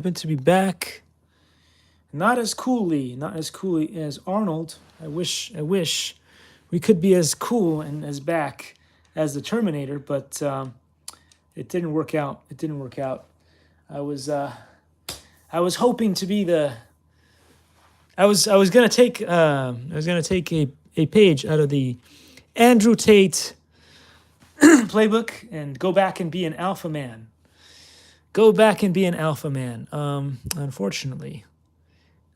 Happen to be back. Not as coolly as Arnold. I wish we could be as cool and as back as the Terminator, but it didn't work out. It didn't work out. I was uh, I was hoping to be the. I was gonna take a page out of the Andrew Tate playbook and go back and be an alpha man. Go back and be an alpha man. Unfortunately,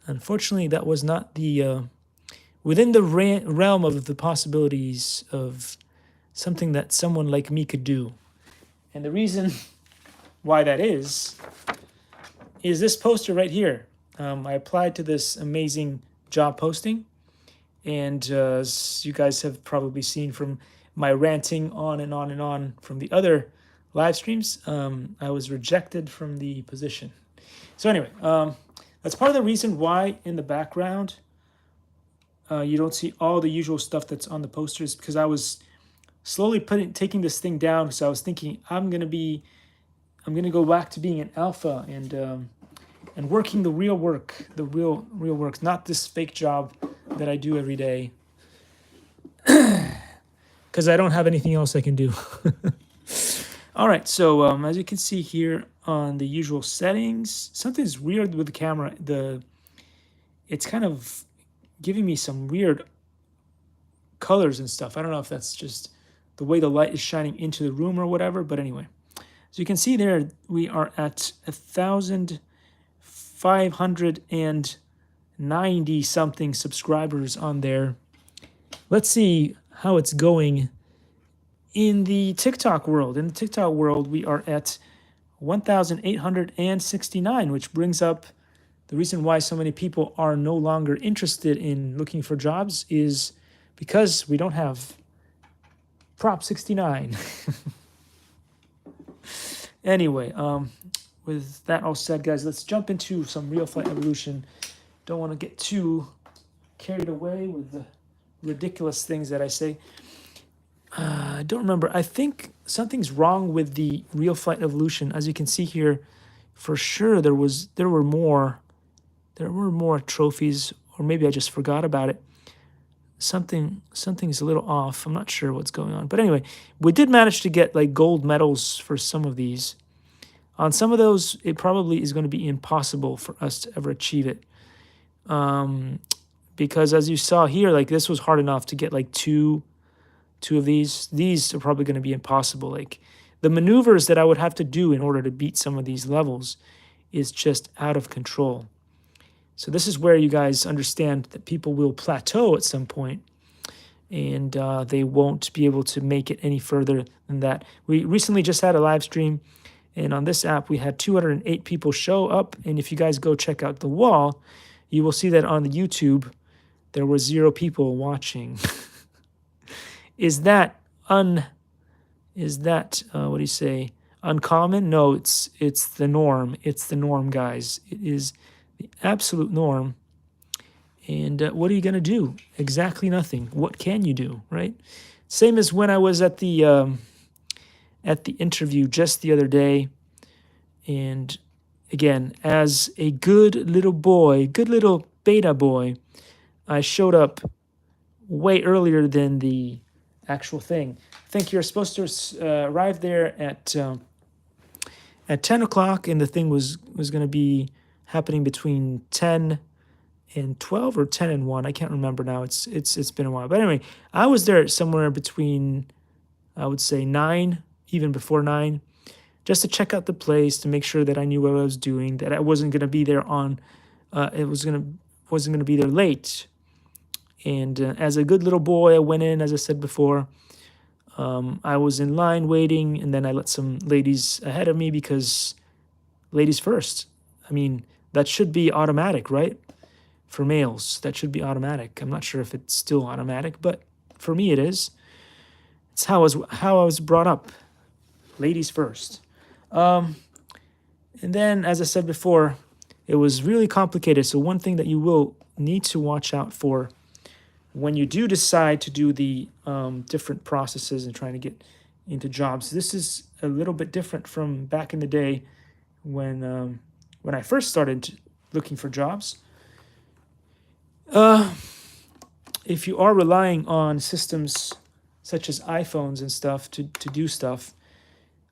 that was not the within the realm of the possibilities of something that someone like me could do. And the reason why that is this poster right here. I applied to this amazing job posting, and as you guys have probably seen from my ranting on and on and on from the other live streams, I was rejected from the position. So anyway, that's part of the reason why in the background you don't see all the usual stuff that's on the posters, because I was slowly taking this thing down, because I was thinking I'm gonna go back to being an alpha and working the real work, the real work, not this fake job that I do every day, because I don't have anything else I can do. All right, so as you can see here on the usual settings, something's weird with the camera. It's kind of giving me some weird colors and stuff. I don't know if that's just the way the light is shining into the room or whatever, but anyway. So you can see there, we are at 1,590 something subscribers on there. Let's see how it's going in the TikTok world. In the TikTok world, we are at 1,869, which brings up the reason why so many people are no longer interested in looking for jobs is because we don't have Prop 69. Anyway, with that all said, guys, let's jump into some Real Flight Evolution. Don't want to get too carried away with the ridiculous things that I say. I don't remember. I think something's wrong with the Real Flight Evolution. As you can see here, for sure there were more trophies, or maybe I just forgot about it. Something's a little off. I'm not sure what's going on. But anyway, we did manage to get like gold medals for some of these. On some of those, it probably is going to be impossible for us to ever achieve it. Because as you saw here, like this was hard enough to get like two of these. These are probably going to be impossible. Like the maneuvers that I would have to do in order to beat some of these levels is just out of control. So this is where you guys understand that people will plateau at some point, and they won't be able to make it any further than that. We recently just had a live stream, and on this app we had 208 people show up. And if you guys go check out the wall, you will see that on the YouTube there were 0 people watching. Is that what do you say, uncommon? No, it's the norm. It's the norm, guys. It is the absolute norm. And what are you going to do? Exactly nothing. What can you do, right? Same as when I was at the interview just the other day. And again, as a good little boy, good little beta boy, I showed up way earlier than the actual thing. I think you're supposed to arrive there at 10 o'clock, and the thing was going to be happening between 10 and 12 or 10 and 1. I can't remember now. It's been a while. But anyway, I was there somewhere between, I would say 9, even before 9, just to check out the place, to make sure that I knew what I was doing, that I wasn't going to be there wasn't going to be there late. And as a good little boy, I went in, as I said before. I was in line waiting, and then I let some ladies ahead of me, because ladies first. I mean, that should be automatic, right? For males, that should be automatic. I'm not sure if it's still automatic, but for me it is. It's how I was brought up. Ladies first. And then, as I said before, it was really complicated. So one thing that you will need to watch out for when you do decide to do the different processes and trying to get into jobs, this is a little bit different from back in the day when when I first started looking for jobs. If you are relying on systems such as iPhones and stuff to do stuff,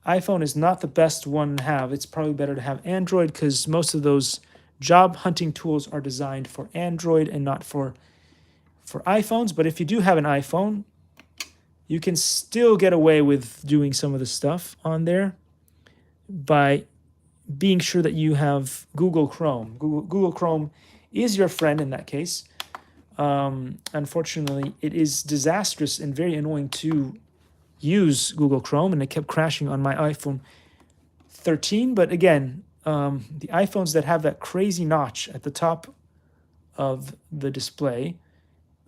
iPhone is not the best one to have. It's probably better to have Android because most of those job hunting tools are designed for Android and not for iPhones. But if you do have an iPhone, you can still get away with doing some of the stuff on there by being sure that you have Google Chrome. Google Chrome is your friend in that case. Unfortunately, it is disastrous and very annoying to use Google Chrome, and it kept crashing on my iPhone 13. But again, the iPhones that have that crazy notch at the top of the display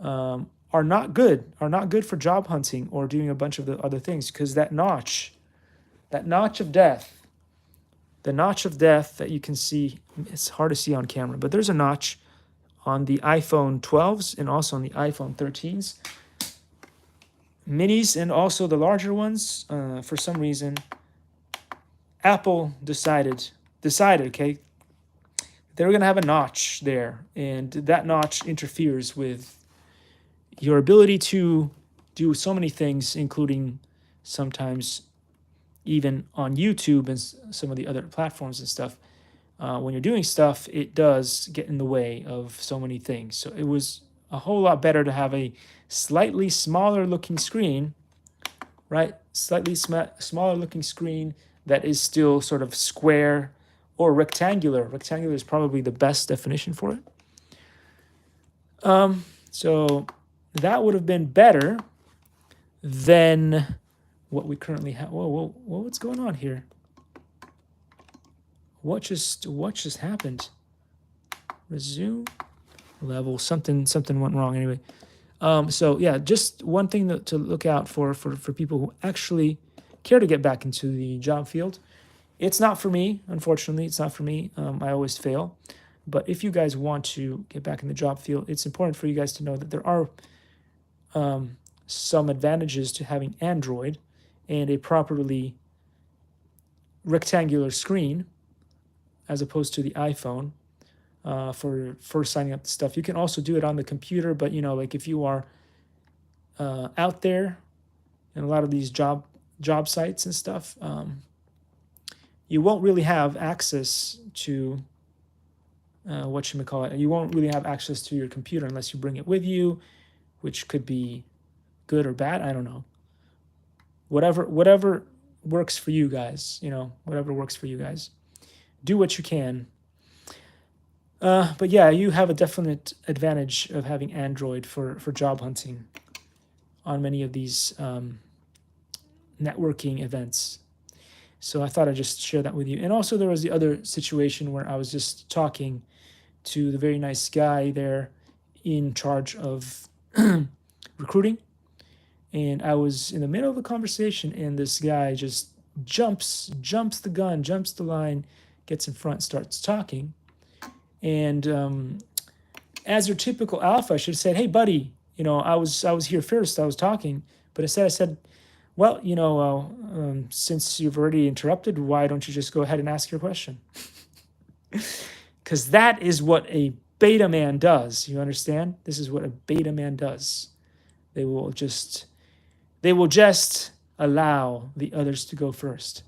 are not good for job hunting or doing a bunch of the other things, because that notch of death, the notch of death that you can see, it's hard to see on camera, but there's a notch on the iPhone 12s and also on the iPhone 13s, minis, and also the larger ones. For some reason, Apple decided, okay, they were going to have a notch there, and that notch interferes with your ability to do so many things, including sometimes even on YouTube and some of the other platforms and stuff. When you're doing stuff, it does get in the way of so many things. So it was a whole lot better to have a slightly smaller looking screen, right? Slightly smaller looking screen that is still sort of square or rectangular. Rectangular is probably the best definition for it. So that would have been better than what we currently have. Whoa, what's going on here? What just happened? Resume level. Something went wrong anyway. So yeah, just one thing to look out for people who actually care to get back into the job field. It's not for me, unfortunately. It's not for me. I always fail. But if you guys want to get back in the job field, it's important for you guys to know that there are some advantages to having Android and a properly rectangular screen as opposed to the iPhone for signing up the stuff. You can also do it on the computer, but like if you are out there in a lot of these job sites and stuff, you won't really have access to you won't really have access to your computer unless you bring it with you, which could be good or bad. I don't know. Whatever works for you guys, whatever works for you guys. Do what you can. But yeah, you have a definite advantage of having Android for job hunting on many of these networking events. So I thought I'd just share that with you. And also there was the other situation where I was just talking to the very nice guy there in charge of recruiting. And I was in the middle of a conversation, and this guy just jumps the gun, jumps the line, gets in front, starts talking. And as your typical alpha, I should have said, "Hey, buddy, I was here first. I was talking." But instead, I said, "Well, since you've already interrupted, why don't you just go ahead and ask your question?" Because that is what a beta man does. You understand? This is what a beta man does. They will just allow the others to go first.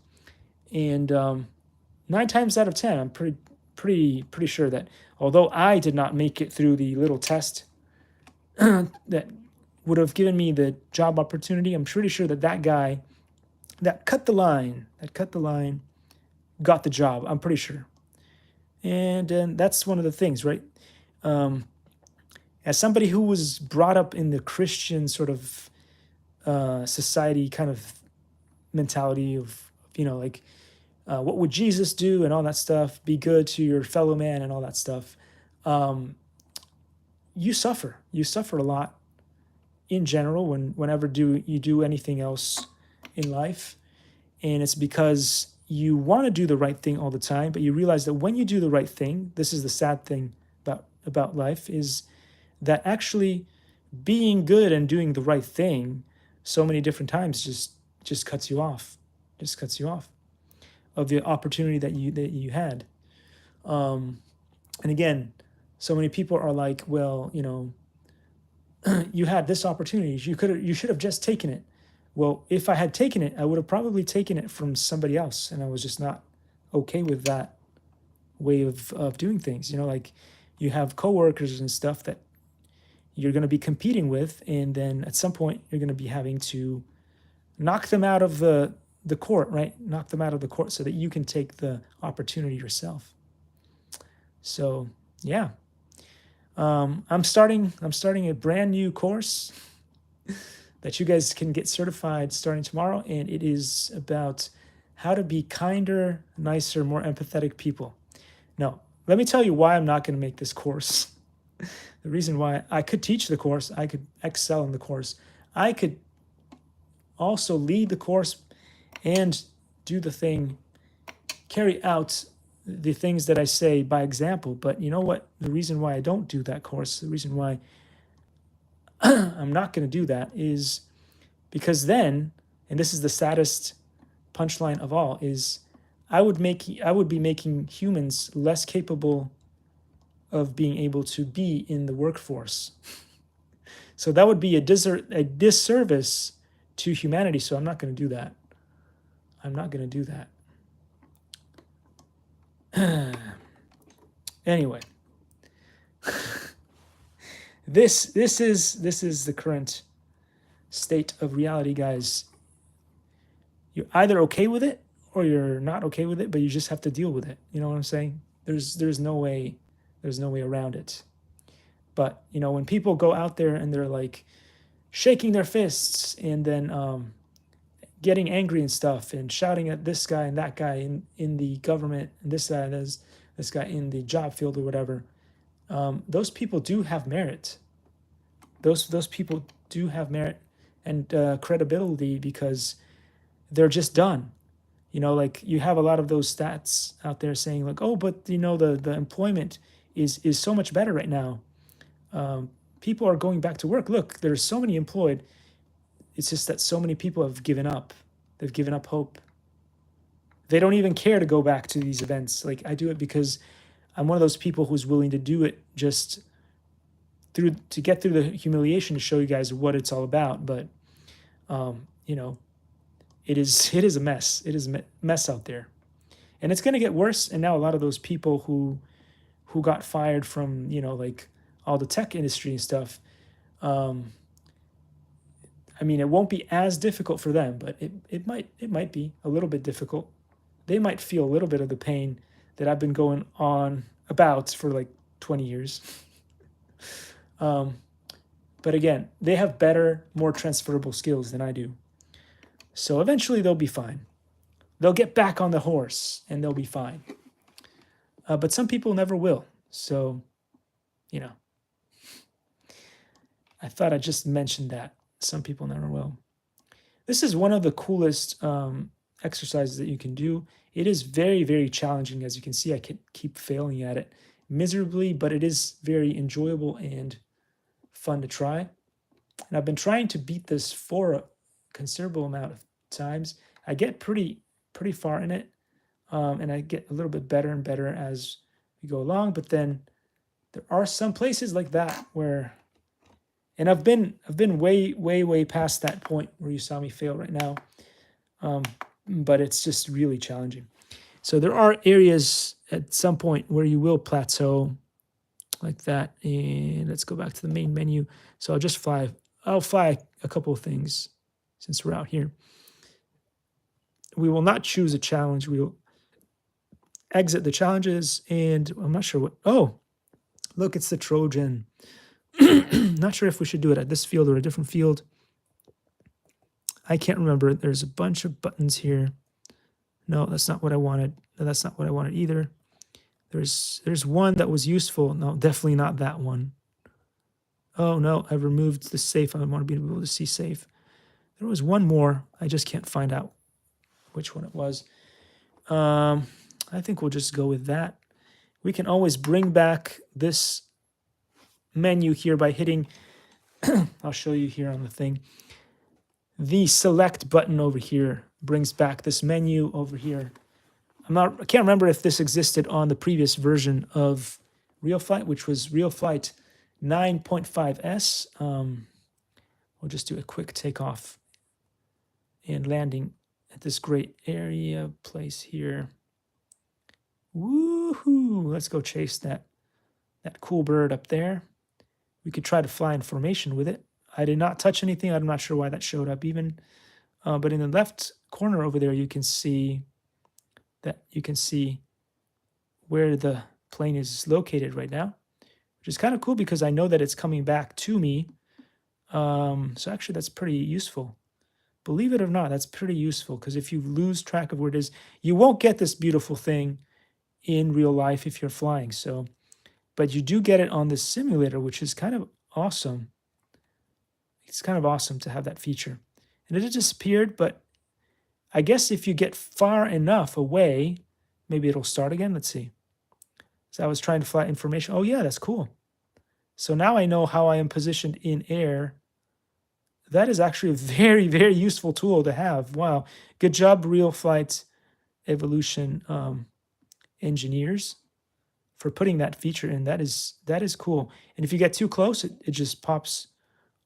And 9 times out of 10, I'm pretty sure that although I did not make it through the little test that would have given me the job opportunity, I'm pretty sure that guy that cut the line got the job. I'm pretty sure. And that's one of the things, right? As somebody who was brought up in the Christian sort of society kind of mentality of, what would Jesus do and all that stuff, be good to your fellow man and all that stuff. You suffer a lot in general whenever you do anything else in life. And it's because you want to do the right thing all the time, but you realize that when you do the right thing, this is the sad thing about life, is that actually being good and doing the right thing so many different times just cuts you off of the opportunity that you had. And again, so many people are like, well, you know, you had this opportunity. You should have just taken it. Well, if I had taken it, I would have probably taken it from somebody else, and I was just not okay with that way of doing things. You know, like you have coworkers and stuff that you're going to be competing with, and then at some point you're going to be having to knock them out of the court, right? Knock them out of the court so that you can take the opportunity yourself. So yeah, I'm starting a brand new course that you guys can get certified starting tomorrow, and it is about how to be kinder, nicer, more empathetic people. Now, let me tell you why I'm not going to make this course. The reason why I could teach the course, I could excel in the course, I could also lead the course and do the thing, carry out the things that I say by example. But you know what? The reason why I don't do that course, the reason why I'm not going to do that is because then, and this is the saddest punchline of all, is I would be making humans less capable of being able to be in the workforce. So that would be a disservice to humanity. So I'm not going to do that. I'm not going to do that. Anyway, this is the current state of reality, guys. You're either okay with it or you're not okay with it, but you just have to deal with it. You know what I'm saying? There's no way around it. But you know, when people go out there and they're like shaking their fists and then getting angry and stuff and shouting at this guy and that guy in the government and this guy in the job field or whatever, those people do have merit. Those people do have merit and credibility because they're just done. You know, like you have a lot of those stats out there saying like, oh, but you know, the employment is so much better right now. People are going back to work. Look, there's so many employed. It's just that so many people have given up. They've given up hope. They don't even care to go back to these events. Like I do it because I'm one of those people who's willing to do it just to get through the humiliation to show you guys what it's all about. But you know, it is a mess. It is a mess out there, and it's going to get worse. And now a lot of those people who got fired from, you know, like all the tech industry and stuff. I mean, it won't be as difficult for them, but it might be a little bit difficult. They might feel a little bit of the pain that I've been going on about for like 20 years. But again, they have better, more transferable skills than I do. So eventually they'll be fine. They'll get back on the horse and they'll be fine. But some people never will. So, you know, I thought I'd just mention that. Some people never will. This is one of the coolest exercises that you can do. It is very, very challenging. As you can see, I keep failing at it miserably, but it is very enjoyable and fun to try. And I've been trying to beat this for a considerable amount of times. I get pretty far in it, and I get a little bit better and better as we go along. But then there are some places like that where, and I've been way past that point where you saw me fail right now, but it's just really challenging. So there are areas at some point where you will plateau like that. And let's go back to the main menu. So I'll fly a couple of things since we're out here. We will not choose a challenge. We will exit the challenges, and I'm not sure what. Oh, look, it's the Trojan. Not sure if we should do it at this field or a different field. I can't remember. There's a bunch of buttons here. No, that's not what I wanted. No, that's not what I wanted either. There's one that was useful. No, definitely not that one. Oh no, I removed the safe. I want to be able to see safe. There was one more. I just can't find out which one it was. I think we'll just go with that. We can always bring back this menu here by hitting, I'll show you here on the thing. The select button over here brings back this menu over here. I can't remember if this existed on the previous version of Real Flight, which was Real Flight 9.5S. We'll just do a quick takeoff and landing at this great area place here. Woohoo! Let's go chase that cool bird up there. We could try to fly in formation with it. I did not touch anything. I'm not sure why that showed up even. But in the left corner over there, you can see where the plane is located right now, which is kind of cool because I know that it's coming back to me. So actually, that's pretty useful. Believe it or not, that's pretty useful because if you lose track of where it is, you won't get this beautiful thing in real life if you're flying. So, but you do get it on this simulator, which is kind of awesome. It's kind of awesome to have that feature. And it had disappeared, but I guess if you get far enough away, maybe it'll start again. Let's see. So I was trying to fly information. Oh yeah, that's cool. So now I know how I am positioned in air. That is actually a very, very useful tool to have. Wow. Good job, Real Flight Evolution engineers, for putting that feature in. That is cool. And if you get too close, it just pops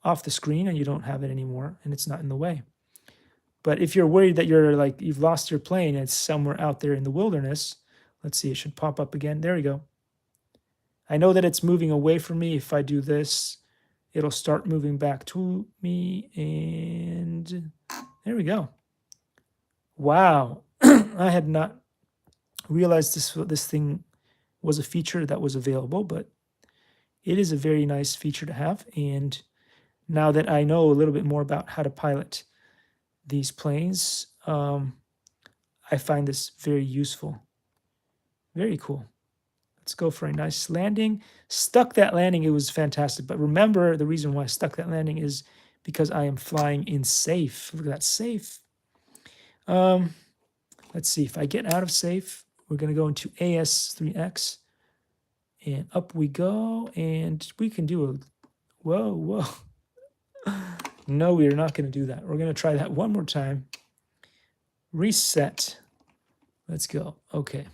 off the screen and you don't have it anymore and it's not in the way. But if you're worried that you've lost your plane and it's somewhere out there in the wilderness, let's see, it should pop up again. There we go. I know that it's moving away from me. If I do this, it'll start moving back to me, and there we go. Wow. I had not realized this thing was a feature that was available, but it is a very nice feature to have. And now that I know a little bit more about how to pilot these planes, I find this very useful. Very cool. Let's go for a nice landing. Stuck that landing. It was fantastic. But remember, the reason why I stuck that landing is because I am flying in safe. Look at that, safe. Let's see. If I get out of safe, we're going to go into AS3X. And up we go. And we can do a... Whoa. No, we are not going to do that. We're going to try that one more time. Reset. Let's go. Okay.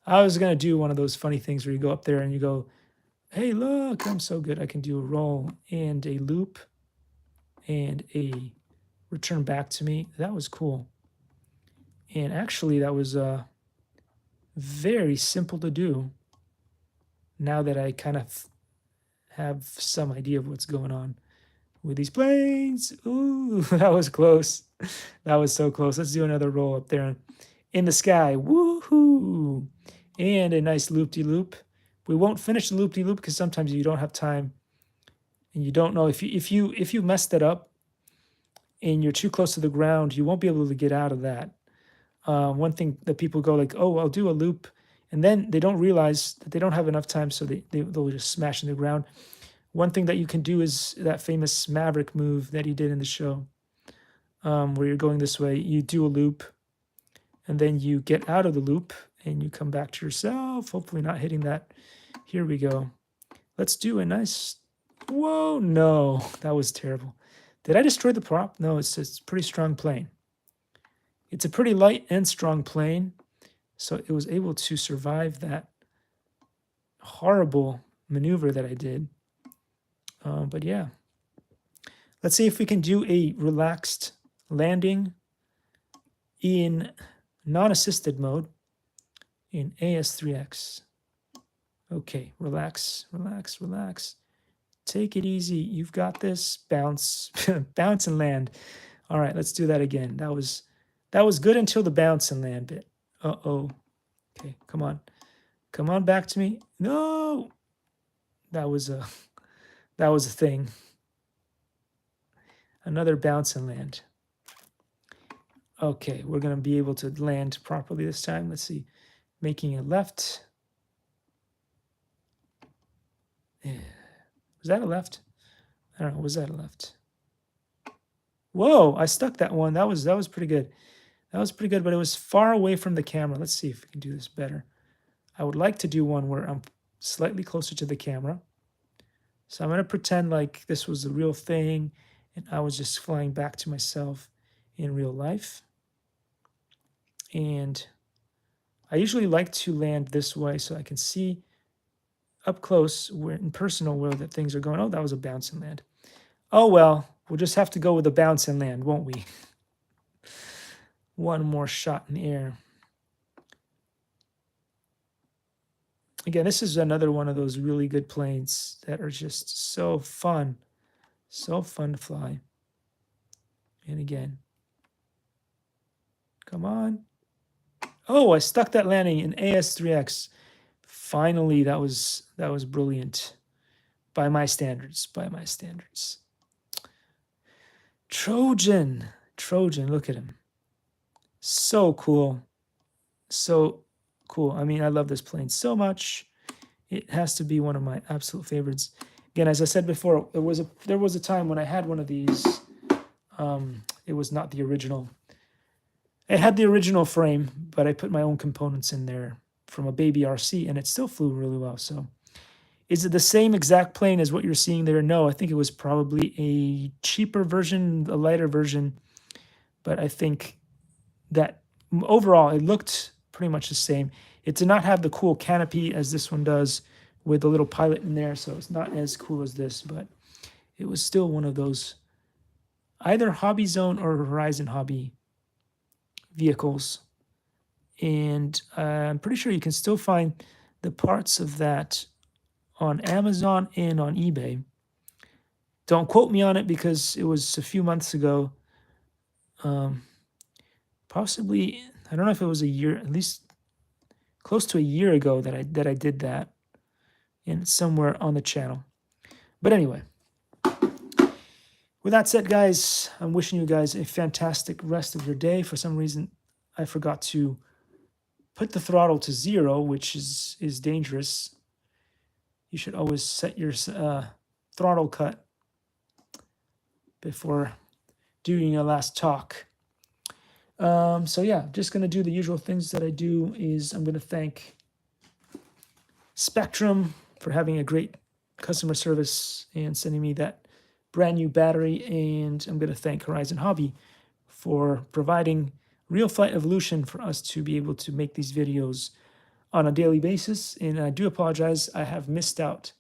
I was going to do one of those funny things where you go up there and you go, hey, look, I'm so good. I can do a roll and a loop and a return back to me. That was cool. And actually, that was very simple to do now that I kind of have some idea of what's going on with these planes. Ooh, that was close. That was so close. Let's do another roll up there in the sky. Woohoo! And a nice loop-de-loop. We won't finish the loop-de-loop because sometimes you don't have time and you don't know if you messed it up and you're too close to the ground, you won't be able to get out of that. One thing that people go like, oh, I'll do a loop, and then they don't realize that they don't have enough time, so they'll just smash in the ground. One thing that you can do is that famous Maverick move that he did in the show, where you're going this way. You do a loop, and then you get out of the loop, and you come back to yourself, hopefully not hitting that. Here we go. Let's do a nice... Whoa, no, that was terrible. Did I destroy the prop? No, it's a pretty strong plane. It's a pretty light and strong plane, so it was able to survive that horrible maneuver that I did. But yeah. Let's see if we can do a relaxed landing in non-assisted mode in AS3X. Okay, relax. Take it easy. You've got this. Bounce, bounce and land. All right, let's do that again. That was good until the bounce and land bit. Uh-oh. Okay, come on. Come on back to me. No! That was a thing. Another bounce and land. Okay, we're going to be able to land properly this time. Let's see. Making a left. Yeah. Was that a left? I don't know. Was that a left? Whoa, I stuck that one. That was pretty good. That was pretty good, but it was far away from the camera. Let's see if we can do this better. I would like to do one where I'm slightly closer to the camera. So I'm going to pretend like this was the real thing and I was just flying back to myself in real life. And I usually like to land this way so I can see up close, where in personal, where the things are going. Oh, that was a bounce and land. Oh well, we'll just have to go with a bounce and land, won't we? One more shot in the air. Again, this is another one of those really good planes that are just so fun to fly. And again, come on. Oh, I stuck that landing in AS3X. Finally, that was brilliant by my standards. Trojan, look at him. So cool. So cool. I mean, I love this plane so much. It has to be one of my absolute favorites. Again, as I said before, there was a time when I had one of these. It was not the original. It had the original frame, but I put my own components in there from a baby RC, and it still flew really well. So, is it the same exact plane as what you're seeing there? No, I think it was probably a cheaper version, a lighter version. But I think that overall, it looked pretty much the same. It did not have the cool canopy as this one does with the little pilot in there, so it's not as cool as this, but it was still one of those either Hobby Zone or Horizon Hobby vehicles. And I'm pretty sure you can still find the parts of that on Amazon and on eBay. Don't quote me on it because it was a few months ago. Possibly, I don't know if it was a year, at least close to a year ago that I did that, and it's somewhere on the channel. But anyway, with that said, guys, I'm wishing you guys a fantastic rest of your day. For some reason, I forgot to put the throttle to 0, which is dangerous. You should always set your throttle cut before doing your last talk. So yeah, just going to do the usual things that I do. Is I'm going to thank Spectrum for having a great customer service and sending me that brand new battery. And I'm going to thank Horizon Hobby for providing Real Flight Evolution for us to be able to make these videos on a daily basis. And I do apologize, I have missed out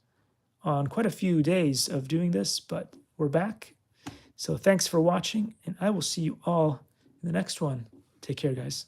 on quite a few days of doing this, but we're back. So thanks for watching, and I will see you all in the next one. Take care, guys.